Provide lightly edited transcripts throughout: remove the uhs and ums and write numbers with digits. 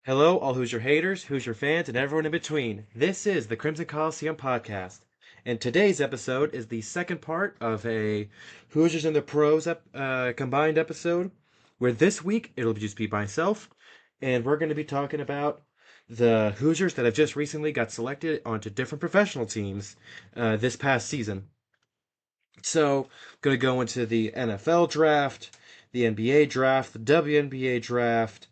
Hello, all Hoosier haters, Hoosier fans, and everyone in between. This is the Crimson Coliseum podcast, and today's episode is the second part of a Hoosiers and the Pros combined episode, where this week it'll just be myself, and we're going to be talking about the Hoosiers that have just recently got selected onto different professional teams this past season. So, going to go into the NFL draft, the NBA draft, the WNBA draft,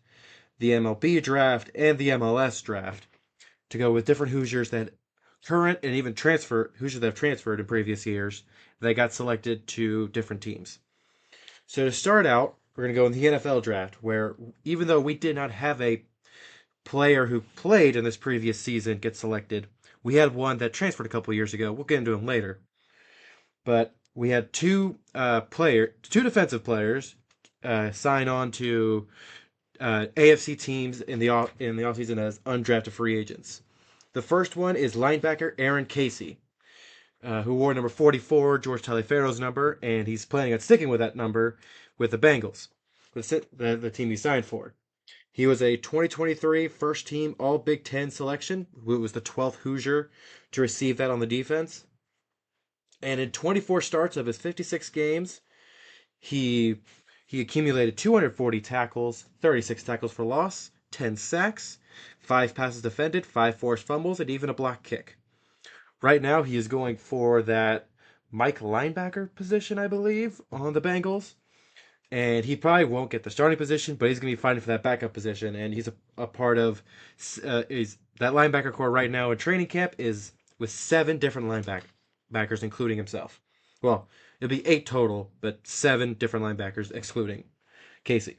the MLB draft, and the MLS draft to go with different Hoosiers that current and even Hoosiers that have transferred in previous years that got selected to different teams. So to start out, we're going to go in the NFL draft, where even though we did not have a player who played in this previous season get selected, we had one that transferred a couple years ago. We'll get into him later. But we had two defensive players sign on to AFC teams in the offseason as undrafted free agents. The first one is linebacker Aaron Casey, who wore number 44, George Taliaferro's number, and he's planning on sticking with that number with the Bengals, the team he signed for. He was a 2023 first team All Big Ten selection, who was the 12th Hoosier to receive that on the defense. And in 24 starts of his 56 games, he accumulated 240 tackles, 36 tackles for loss, 10 sacks, 5 passes defended, 5 forced fumbles, and even a block kick. Right now, he is going for that Mike linebacker position, I believe, on the Bengals. And he probably won't get the starting position, but he's going to be fighting for that backup position. And he's a part of that linebacker core right now in training camp is with 7 different linebackers, including himself. Well, it'll be 8 total, but 7 different linebackers, excluding Casey.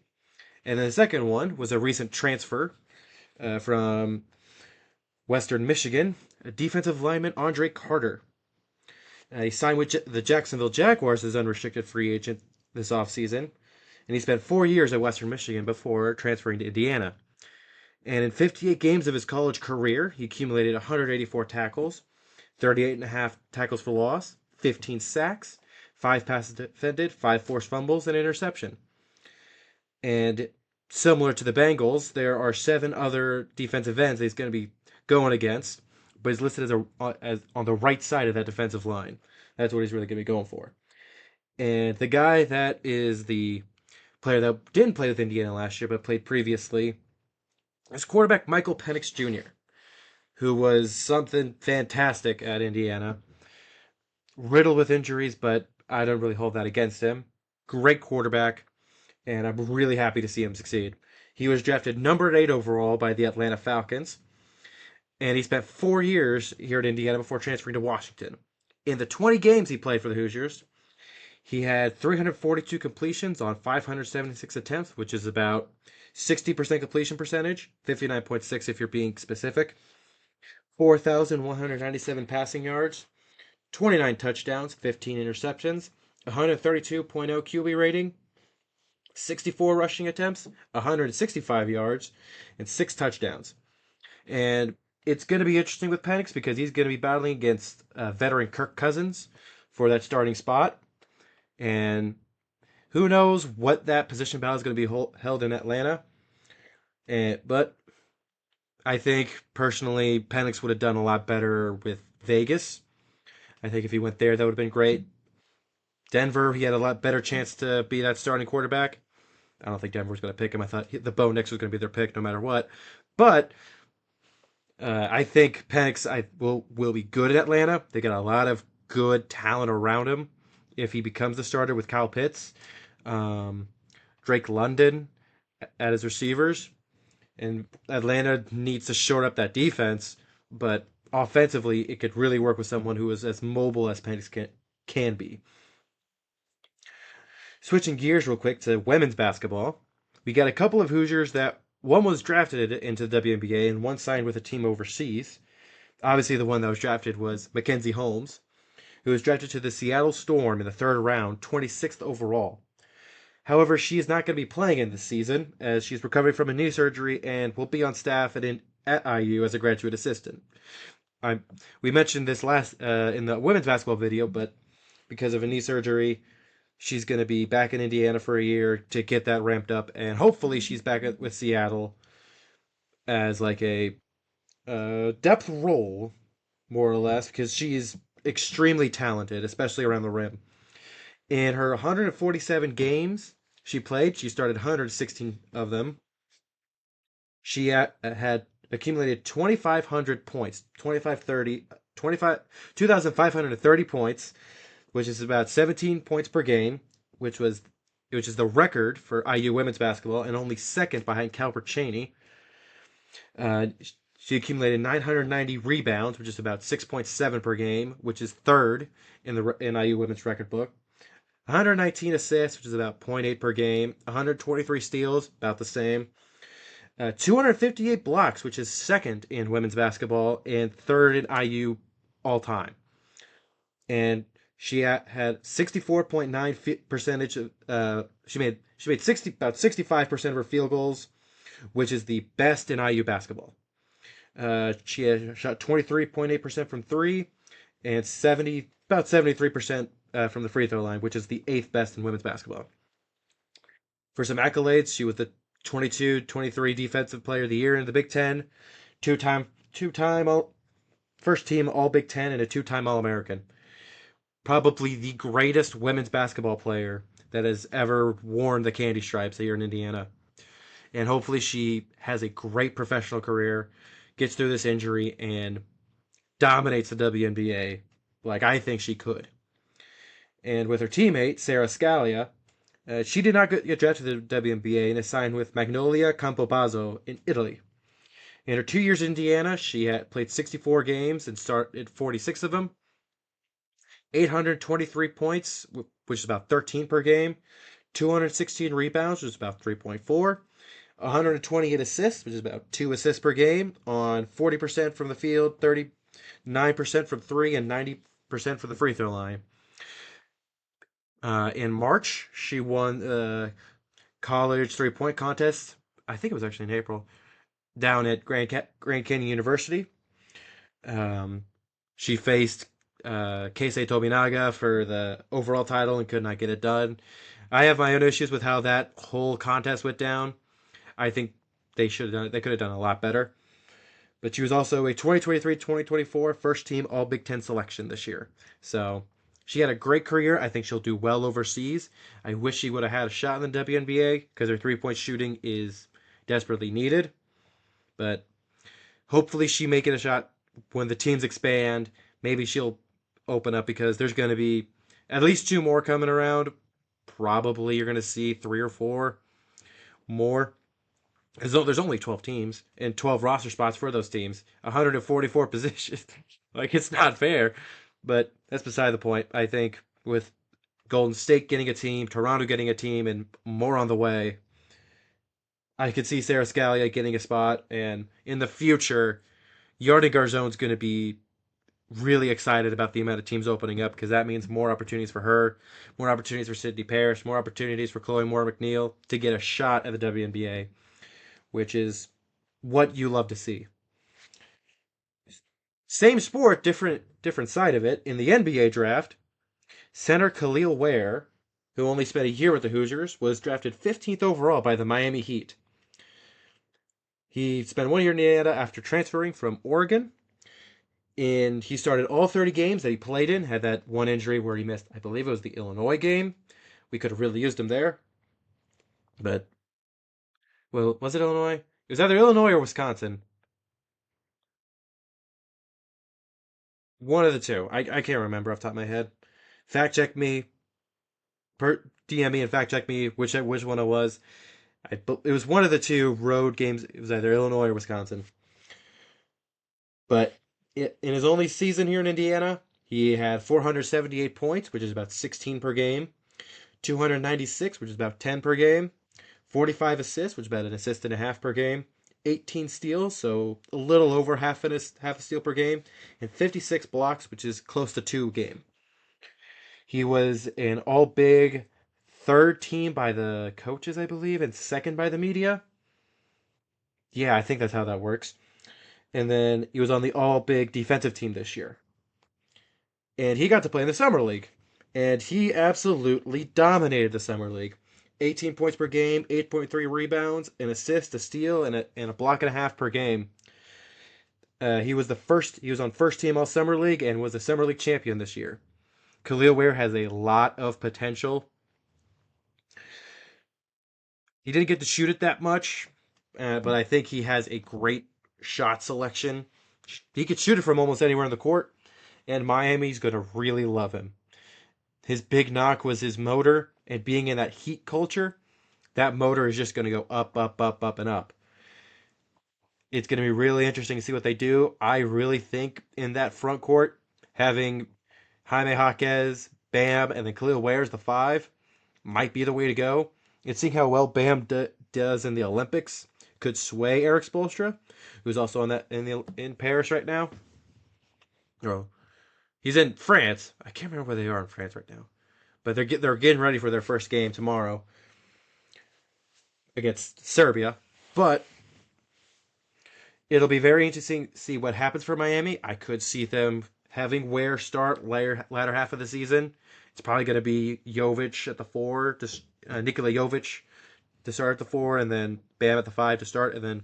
And then the second one was a recent transfer from Western Michigan, a defensive lineman, Andre Carter. He signed with the Jacksonville Jaguars as unrestricted free agent this offseason, and he spent 4 years at Western Michigan before transferring to Indiana. And in 58 games of his college career, he accumulated 184 tackles, 38.5 tackles for loss, 15 sacks, 5 passes defended, 5 forced fumbles, and an interception. And similar to the Bengals, there are 7 other defensive ends that he's going to be going against, but he's listed as on the right side of that defensive line. That's what he's really going to be going for. And the guy that is the player that didn't play with Indiana last year but played previously is quarterback Michael Penix Jr., who was something fantastic at Indiana. Riddled with injuries, but I don't really hold that against him. Great quarterback, and I'm really happy to see him succeed. He was drafted number 8 overall by the Atlanta Falcons, and he spent 4 years here at Indiana before transferring to Washington. In the 20 games he played for the Hoosiers, he had 342 completions on 576 attempts, which is about 60% completion percentage, 59.6 if you're being specific, 4,197 passing yards, 29 touchdowns, 15 interceptions, 132.0 QB rating, 64 rushing attempts, 165 yards, and 6 touchdowns. And it's going to be interesting with Penix because he's going to be battling against veteran Kirk Cousins for that starting spot. And who knows what that position battle is going to be held in Atlanta. But I think, personally, Penix would have done a lot better with Vegas. I think if he went there, that would have been great. Denver, he had a lot better chance to be that starting quarterback. I don't think Denver was going to pick him. I thought the Bo Nix was going to be their pick no matter what. But I think Penix will be good at Atlanta. They got a lot of good talent around him if he becomes the starter with Kyle Pitts, Drake London at his receivers. And Atlanta needs to shore up that defense, but offensively, it could really work with someone who is as mobile as Penix can be. Switching gears real quick to women's basketball, we got a couple of Hoosiers that one was drafted into the WNBA and one signed with a team overseas. Obviously, the one that was drafted was Mackenzie Holmes, who was drafted to the Seattle Storm in the 3rd round, 26th overall. However, she is not going to be playing in this season as she's recovering from a knee surgery and will be on staff at IU as a graduate assistant. We mentioned this last in the women's basketball video, but because of a knee surgery, she's going to be back in Indiana for a year to get that ramped up, and hopefully she's back with Seattle as like a depth role, more or less, because she's extremely talented, especially around the rim. In her 147 games she played, she started 116 of them. She had accumulated 2,500 points, 2,530, 25, 2,530 points, which is about 17 points per game, which was which is the record for IU women's basketball and only second behind Calbert Cheney. Uh, she accumulated 990 rebounds, which is about 6.7 per game, which is third in IU women's record book. 119 assists, which is about zero point 0.8 per game. 123 steals, about the same. 258 blocks, which is second in women's basketball and third in IU all time. And she had 64.9 percentage of she made 65% of her field goals, which is the best in IU basketball. She had shot 23.8% from three and 73% from the free throw line, which is the eighth best in women's basketball. For some accolades, she was the 22-23 Defensive Player of the Year in the Big Ten, two-time first team All Big Ten, and a two-time All American. Probably the greatest women's basketball player that has ever worn the candy stripes here in Indiana. And hopefully she has a great professional career, gets through this injury, and dominates the WNBA like I think she could. And with her teammate, Sarah Scalia, she did not get drafted to the WNBA and is signed with Magnolia Campobasso in Italy. In her 2 years in Indiana, she had played 64 games and started 46 of them. 823 points, which is about 13 per game. 216 rebounds, which is about 3.4. 128 assists, which is about 2 assists per game, on 40% from the field, 39% from three, and 90% from the free throw line. In March, she won the college three-point contest. I think it was actually in April, down at Grand Canyon University. She faced Keisei Tobinaga for the overall title and could not get it done. I have my own issues with how that whole contest went down. I think they could have done a lot better. But she was also a 2023-2024 first team All Big Ten selection this year. So she had a great career. I think she'll do well overseas. I wish she would have had a shot in the WNBA because her three-point shooting is desperately needed. But hopefully she may get a shot when the teams expand. Maybe she'll open up because there's going to be at least two more coming around. Probably you're going to see 3 or 4 more. There's only 12 teams and 12 roster spots for those teams. 144 positions. Like, it's not fair. But that's beside the point. I think with Golden State getting a team, Toronto getting a team, and more on the way, I could see Sarah Scalia getting a spot. And in the future, Yarden Garzone's going to be really excited about the amount of teams opening up because that means more opportunities for her, more opportunities for Sydney Parrish, more opportunities for Chloe Moore McNeil to get a shot at the WNBA, which is what you love to see. Same sport, different side of it. In the NBA draft, center Khalil Ware, who only spent a year with the Hoosiers, was drafted 15th overall by the Miami Heat. He spent 1 year in Indiana after transferring from Oregon, and he started all 30 games that he played in. Had that one injury where he missed, I believe it was the Illinois game. We could have really used him there. But, well, was it Illinois? It was either Illinois or Wisconsin. One of the two. I can't remember off the top of my head. Fact check me. DM me and fact check me which one it was. It was one of the two road games. It was either Illinois or Wisconsin. But in his only season here in Indiana, he had 478 points, which is about 16 per game. 296, which is about 10 per game. 45 assists, which is about an assist and a half per game. 18 steals, so a little over half a steal per game, and 56 blocks, which is close to 2 a game. He was an all-big third team by the coaches, I believe, and second by the media. Yeah, I think that's how that works. And then he was on the all-big defensive team this year. And he got to play in the Summer League. And he absolutely dominated the Summer League. 18 points per game, 8.3 rebounds, an assist, a steal, and a block and a half per game. He was on first team All Summer League and was a Summer League champion this year. Khalil Ware has a lot of potential. He didn't get to shoot it that much, but I think he has a great shot selection. He could shoot it from almost anywhere in the court, and Miami's going to really love him. His big knock was his motor, and being in that Heat culture, that motor is just going to go up, up, up, up, and up. It's going to be really interesting to see what they do. I really think in that front court, having Jaime Jaquez, Bam, and then Khalil Ware as the five might be the way to go. And seeing how well Bam does in the Olympics could sway Eric Spoelstra, who's also in Paris right now. Oh, he's in France. I can't remember where they are in France right now, but they're getting ready for their first game tomorrow against Serbia. But it'll be very interesting to see what happens for Miami. I could see them having Ware start latter half of the season. It's probably going to be Jovic at the 4, Nikola Jovic to start at the 4, and then Bam at the 5 to start. And then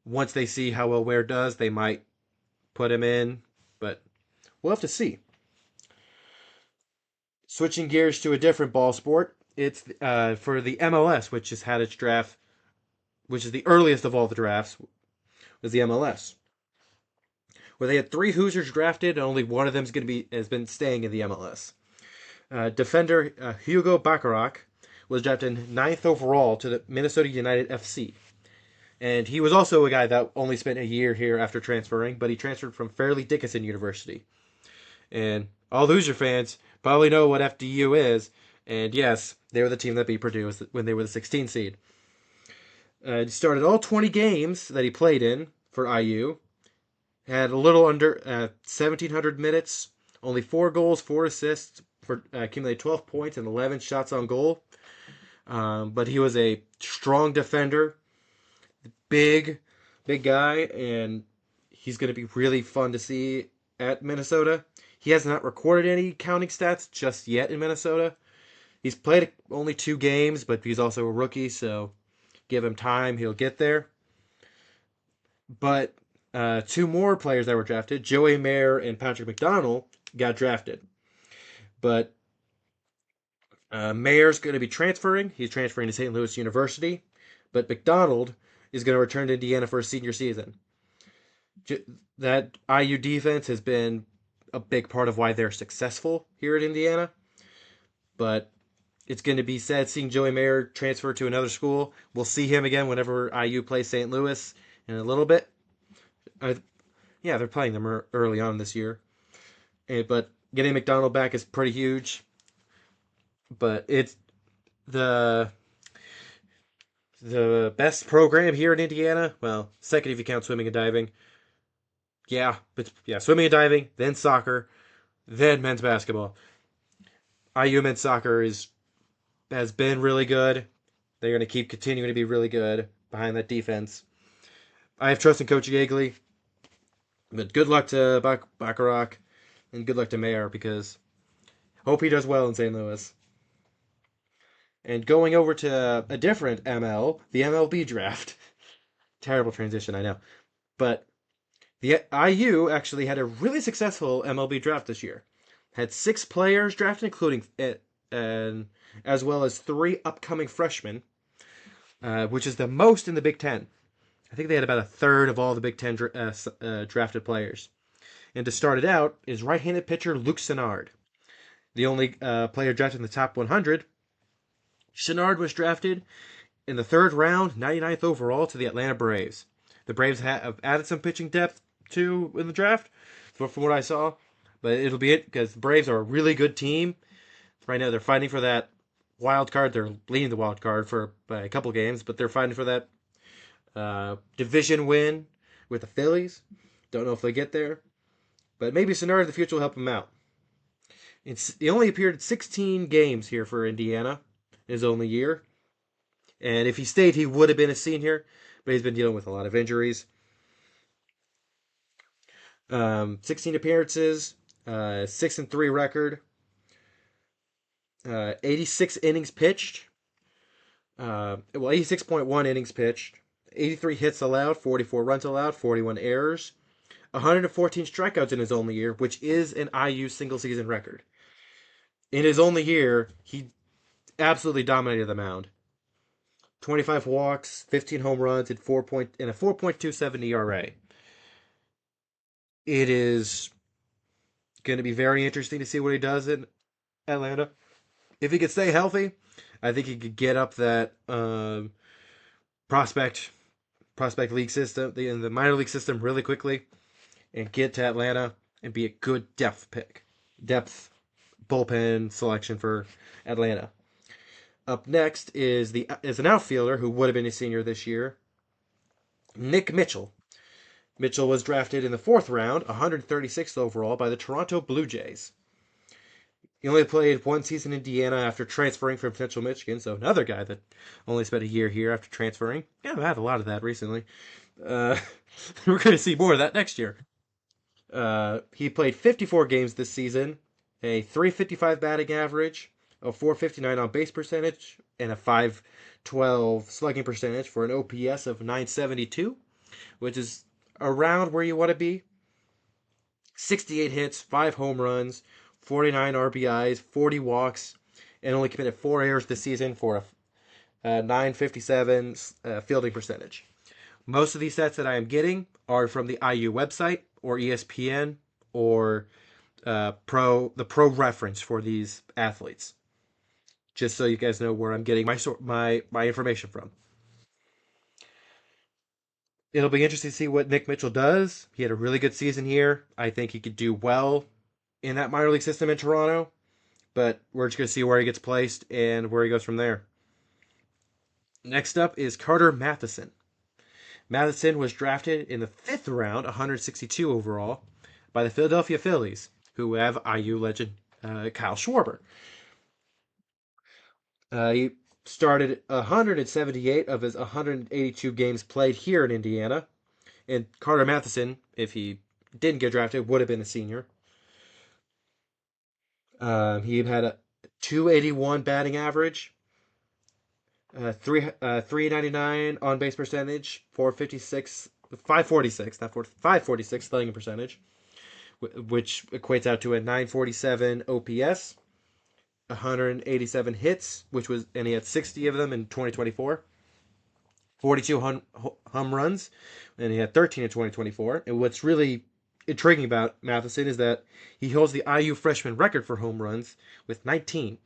once they see how well Ware does, they might put him in. But we'll have to see. Switching gears to a different ball sport, it's for the MLS, which has had its draft, which is the earliest of all the drafts, was the MLS, where they had 3 Hoosiers drafted, and only one of them has been staying in the MLS. Defender Hugo Bacharach was drafted 9th overall to the Minnesota United FC. And he was also a guy that only spent a year here after transferring, but he transferred from Fairleigh Dickinson University. And all the Hoosier fans probably know what FDU is, and yes, they were the team that beat Purdue when they were the 16 seed. He started all 20 games that he played in for IU. Had a little under 1,700 minutes, only 4 goals, 4 assists, for accumulated 12 points and 11 shots on goal. But he was a strong defender, big guy, and he's going to be really fun to see at Minnesota. He has not recorded any counting stats just yet in Minnesota. He's played only 2 games, but he's also a rookie, so give him time, he'll get there. But 2 more players that were drafted, Joey Maher and Patrick McDonald, got drafted. But Maher's going to be transferring. He's transferring to St. Louis University. But McDonald is going to return to Indiana for a senior season. That IU defense has been a big part of why they're successful here at Indiana. But it's going to be sad seeing Joey Maher transfer to another school. We'll see him again whenever IU plays St. Louis in a little bit. They're playing them early on this year. But getting McDonald back is pretty huge. But it's the best program here in Indiana. Well, second if you count swimming and diving. Swimming and diving, then soccer, then men's basketball. IU men's soccer has been really good. They're going to keep continuing to be really good behind that defense. I have trust in Coach Yeagley. But good luck to Bacharach and good luck to Maher, because hope he does well in St. Louis. And going over to a different ML, the MLB draft. Terrible transition, I know. But the IU actually had a really successful MLB draft this year. Had 6 players drafted, including as well as 3 upcoming freshmen, which is the most in the Big Ten. I think they had about a third of all the Big Ten drafted players. And to start it out is right-handed pitcher Luke Sennard, the only player drafted in the top 100. Sennard was drafted in the 3rd round, 99th overall, to the Atlanta Braves. The Braves have added some pitching depth too in the draft, from what I saw. But it'll be it, because the Braves are a really good team. Right now they're fighting for that wild card. They're leading the wild card by a couple games, but they're fighting for that division win with the Phillies. Don't know if they get there, but maybe Sennard in the future will help them out. He only appeared in 16 games here for Indiana in his only year, and if he stayed, he would have been a senior, but he's been dealing with a lot of injuries. 16 appearances, 6-3 record, 86 innings pitched, Well, 86.1 innings pitched, 83 hits allowed, 44 runs allowed, 41 errors, 114 strikeouts in his only year, which is an IU single season record. In his only year, he absolutely dominated the mound. 25 walks, 15 home runs, and a 4.27 ERA. It is going to be very interesting to see what he does in Atlanta. If he could stay healthy, I think he could get up that prospect league system, the minor league system, really quickly, and get to Atlanta and be a good depth bullpen selection for Atlanta. Up next is an outfielder who would have been a senior this year, Nick Mitchell. Mitchell was drafted in the fourth round, 136th overall, by the Toronto Blue Jays. He only played one season in Indiana after transferring from Central Michigan, so another guy that only spent a year here after transferring. Yeah, I've had a lot of that recently. Uh, we're going to see more of that next year. He played 54 games this season, a 355 batting average, a 459 on base percentage, and a 512 slugging percentage for an OPS of 972, which is around where you want to be. 68 hits, 5 home runs, 49 RBIs, 40 walks, and only committed 4 errors this season for a 957 fielding percentage. Most of these stats that I am getting are from the IU website or ESPN or the pro reference for these athletes. Just so you guys know where I'm getting my information from. It'll be interesting to see what Nick Mitchell does. He had a really good season here. I think he could do well in that minor league system in Toronto, but we're just going to see where he gets placed and where he goes from there. Next up is Carter Matheson. Matheson was drafted in the fifth round, 162 overall, by the Philadelphia Phillies, who have IU legend Kyle Schwarber. He started 178 of his 182 games played here in Indiana, and Carter Matheson, if he didn't get drafted, would have been a senior. He had a 281 batting average, 399 on base percentage, 546 slugging percentage, which equates out to a 947 OPS, 187 hits, and he had 60 of them in 2024, 42 home runs, and he had 13 in 2024. And what's really intriguing about Matheson is that he holds the IU freshman record for home runs with 19.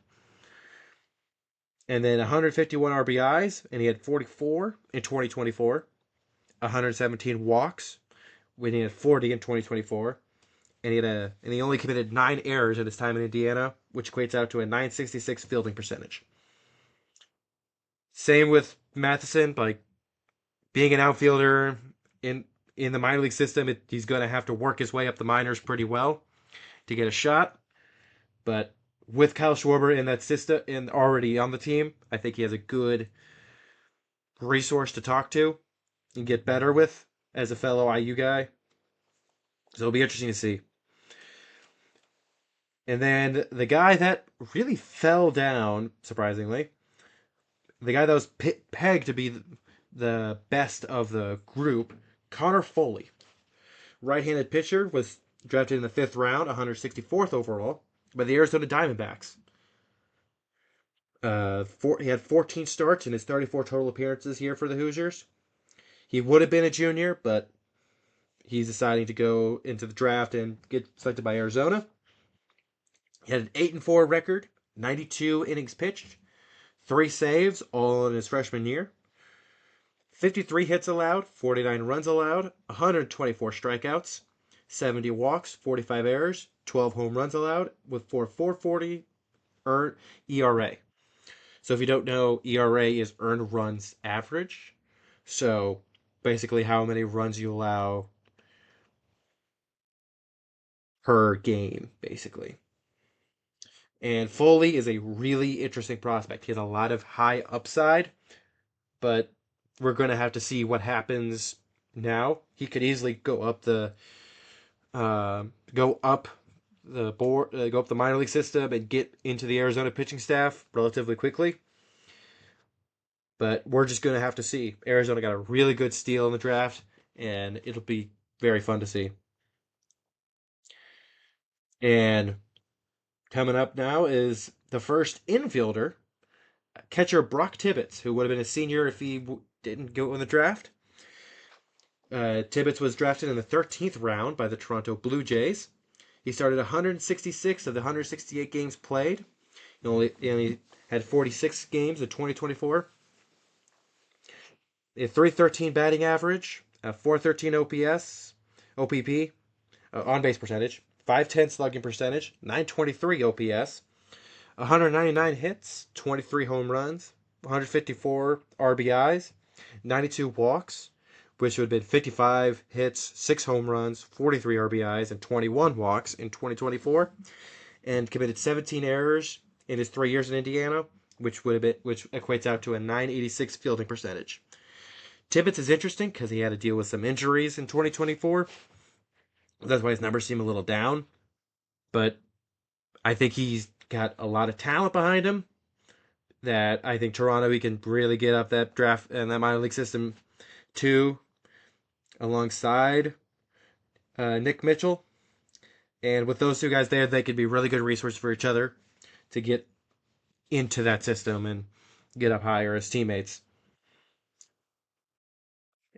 And then 151 RBIs, and he had 44 in 2024, 117 walks when he had 40 in 2024, and he only committed 9 errors in his time in Indiana, which equates out to a 966 fielding percentage. Same with Matheson, like being an outfielder in the minor league system, he's going to have to work his way up the minors pretty well to get a shot. But with Kyle Schwarber in that system and already on the team, I think he has a good resource to talk to and get better with as a fellow IU guy. So it'll be interesting to see. And then the guy that really fell down, surprisingly, the guy that was pegged to be the best of the group, Connor Foley. Right-handed pitcher, was drafted in the 5th round, 164th overall, by the Arizona Diamondbacks. He had 14 starts in his 34 total appearances here for the Hoosiers. He would have been a junior, but he's deciding to go into the draft and get selected by Arizona. He had an 8-4 record, 92 innings pitched, 3 saves, all in his freshman year. 53 hits allowed, 49 runs allowed, 124 strikeouts, 70 walks, 45 errors, 12 home runs allowed, with 4.40 earned ERA. So if you don't know, ERA is earned runs average. So basically how many runs you allow per game, basically. And Foley is a really interesting prospect. He has a lot of high upside, but we're going to have to see what happens now. He could easily go up the board, go up the minor league system, and get into the Arizona pitching staff relatively quickly. But we're just going to have to see. Arizona got a really good steal in the draft, and it'll be very fun to see. And coming up now is the first infielder, catcher Brock Tibbetts, who would have been a senior if he didn't go in the draft. Tibbetts was drafted in the 13th round by the Toronto Blue Jays. He started 166 of the 168 games played. He only had 46 games in 2024. A 313 batting average, a 413 OPS, OPP, on base percentage, 510 slugging percentage, 923 OPS, 199 hits, 23 home runs, 154 RBIs, 92 walks, which would have been 55 hits, 6 home runs, 43 RBIs, and 21 walks in 2024, and committed 17 errors in his 3 years in Indiana, which equates out to a 986 fielding percentage. Tibbetts is interesting because he had to deal with some injuries in 2024. That's why his numbers seem a little down. But I think he's got a lot of talent behind him that I think Toronto, he can really get up that draft and that minor league system too, alongside Nick Mitchell. And with those two guys there, they could be really good resources for each other to get into that system and get up higher as teammates.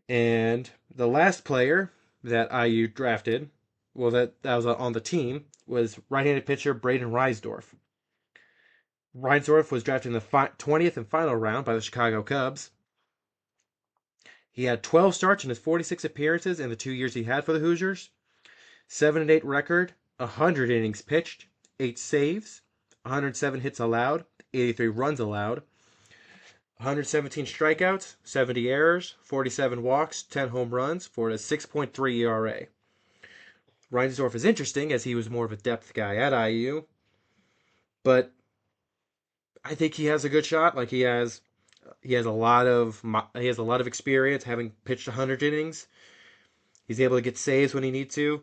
And the last player that IU drafted, well, that was on the team, was right-handed pitcher Braden Reisdorf. Reisdorf was drafted in the 20th and final round by the Chicago Cubs. He had 12 starts in his 46 appearances in the 2 years he had for the Hoosiers. 7-8 record, 100 innings pitched, 8 saves, 107 hits allowed, 83 runs allowed, 117 strikeouts, 70 errors, 47 walks, 10 home runs for a 6.3 ERA. Reinsdorf is interesting as he was more of a depth guy at IU, but I think he has a good shot. Like he has a lot of experience having pitched 100 innings. He's able to get saves when he needs to,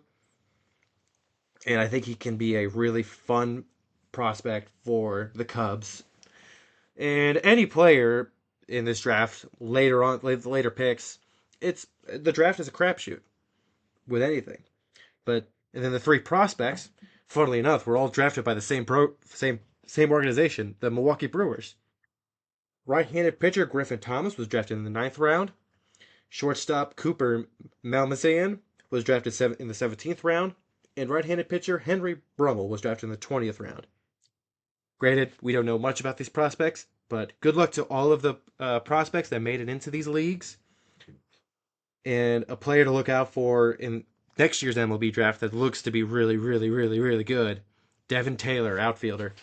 and I think he can be a really fun prospect for the Cubs. And any player in this draft later picks, the draft is a crapshoot with anything. And then the 3 prospects, funnily enough, were all drafted by the same organization, the Milwaukee Brewers. Right-handed pitcher Griffin Thomas was drafted in the 9th round. Shortstop Cooper Malmazian was drafted in the 17th round. And right-handed pitcher Henry Brummel was drafted in the 20th round. Granted, we don't know much about these prospects, but good luck to all of the prospects that made it into these leagues. And a player to look out for in next year's MLB draft that looks to be really, really, really, really good, Devin Taylor, outfielder.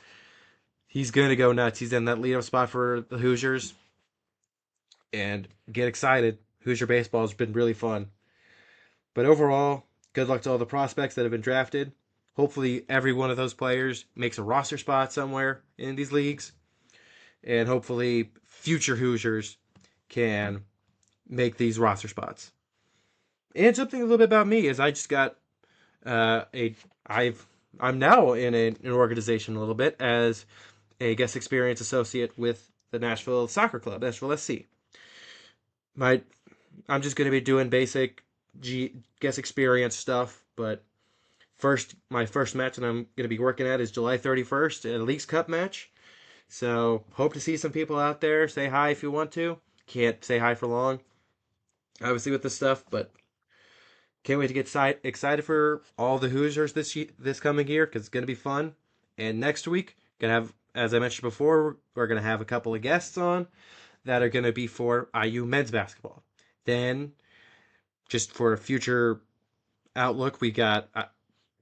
He's going to go nuts. He's in that leadoff spot for the Hoosiers. And get excited. Hoosier baseball has been really fun. But overall, good luck to all the prospects that have been drafted. Hopefully every one of those players makes a roster spot somewhere in these leagues. And hopefully future Hoosiers can make these roster spots. And something a little bit about me is I just got I'm now in an organization a little bit as a guest experience associate with the Nashville Soccer Club, Nashville SC. I'm just going to be doing basic guest experience stuff, but my first match that I'm going to be working at is July 31st, a Leagues Cup match. So hope to see some people out there. Say hi if you want to. Can't say hi for long, obviously, with this stuff, but can't wait to get excited for all the Hoosiers this coming year because it's going to be fun. And next week, gonna have, as I mentioned before, we're going to have a couple of guests on that are going to be for IU men's basketball. Then, just for a future outlook, we got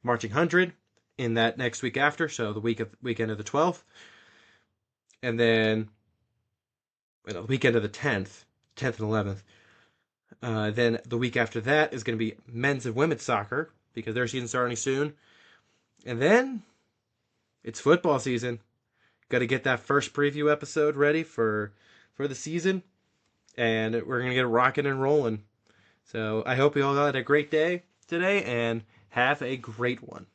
Marching 100 in that next week after, so the weekend of the 12th. And then the weekend of the 10th and 11th. Then the week after that is going to be men's and women's soccer because their season's starting soon. And then it's football season. Got to get that first preview episode ready for the season. And we're going to get rocking and rolling. So I hope you all had a great day today and have a great one.